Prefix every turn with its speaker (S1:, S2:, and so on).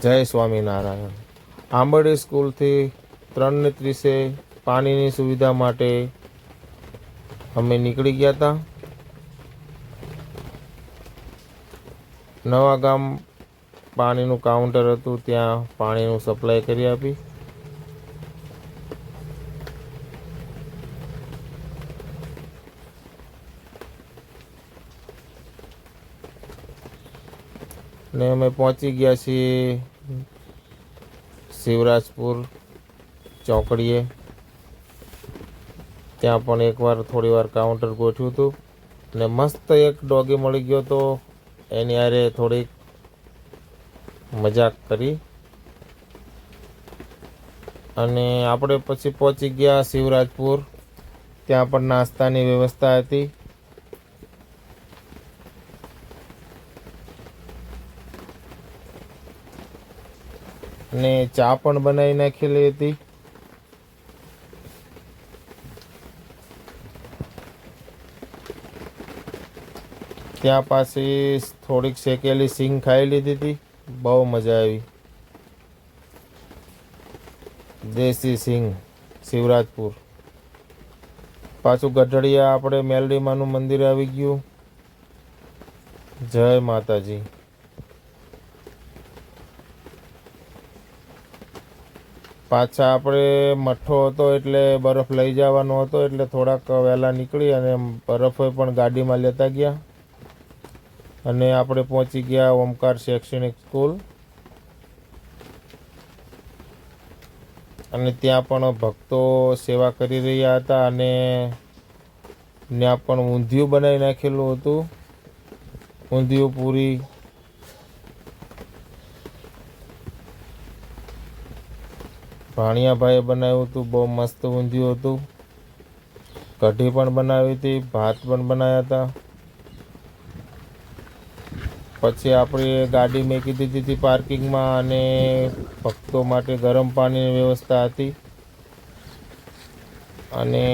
S1: જય સ્વામિનારાયણ। આંબરડી સ્કૂલથી 3:30 પાણીની સુવિધા માટે અમે નીકળી ગયા હતા। નવા ગામ પાણીનું કાઉન્ટર હતું, ત્યાં પાણીનું સપ્લાય કરી આપી। ને અમે પહોંચી ગયા છીએ શિવરાજપુર ચોકડીએ। ત્યાં પણ એકવાર થોડી વાર કાઉન્ટર ગોઠવ્યું હતું ને મસ્ત એક ડોગી મળી ગયો તો એની હારે થોડીક મજાક કરી અને આપણે પછી પહોંચી ગયા શિવરાજપુર। ત્યાં પણ નાસ્તાની વ્યવસ્થા હતી। ને ચા પણ બનાવી નાખેલી હતી। ત્યાં પાછી થોડીક શેકેલી સિંગ ખાઈ લીધી હતી, બહુ મજા આવી। દેશી સિંગ શિવરાજપુર। પાછું ગઢડિયા આપણે મેલડીમાનું મંદિર આવી ગયું। જય માતાજી। પાછા આપણે મઠ્ઠો હતો એટલે બરફ લઈ જવાનો હતો, એટલે થોડાક વહેલા નીકળી અને બરફ પણ ગાડીમાં લેતા ગયા અને આપણે પહોંચી ગયા ઓમકાર શૈક્ષણિક સ્કૂલ। અને ત્યાં પણ ભક્તો સેવા કરી રહ્યા હતા અને ત્યાં પણ ઊંધિયું બનાવી નાખેલું હતું, ઊંધિયું પૂરી। ભાણિયાભાઈએ બનાવ્યું હતું, બહુ મસ્ત ઊંધિયું હતું। કઢી પણ બનાવી હતી, ભાત પણ બનાવ્યા હતા। પછી આપણે ગાડી મૂકી દીધી હતી પાર્કિંગમાં અને ભક્તો માટે ગરમ પાણીની વ્યવસ્થા હતી અને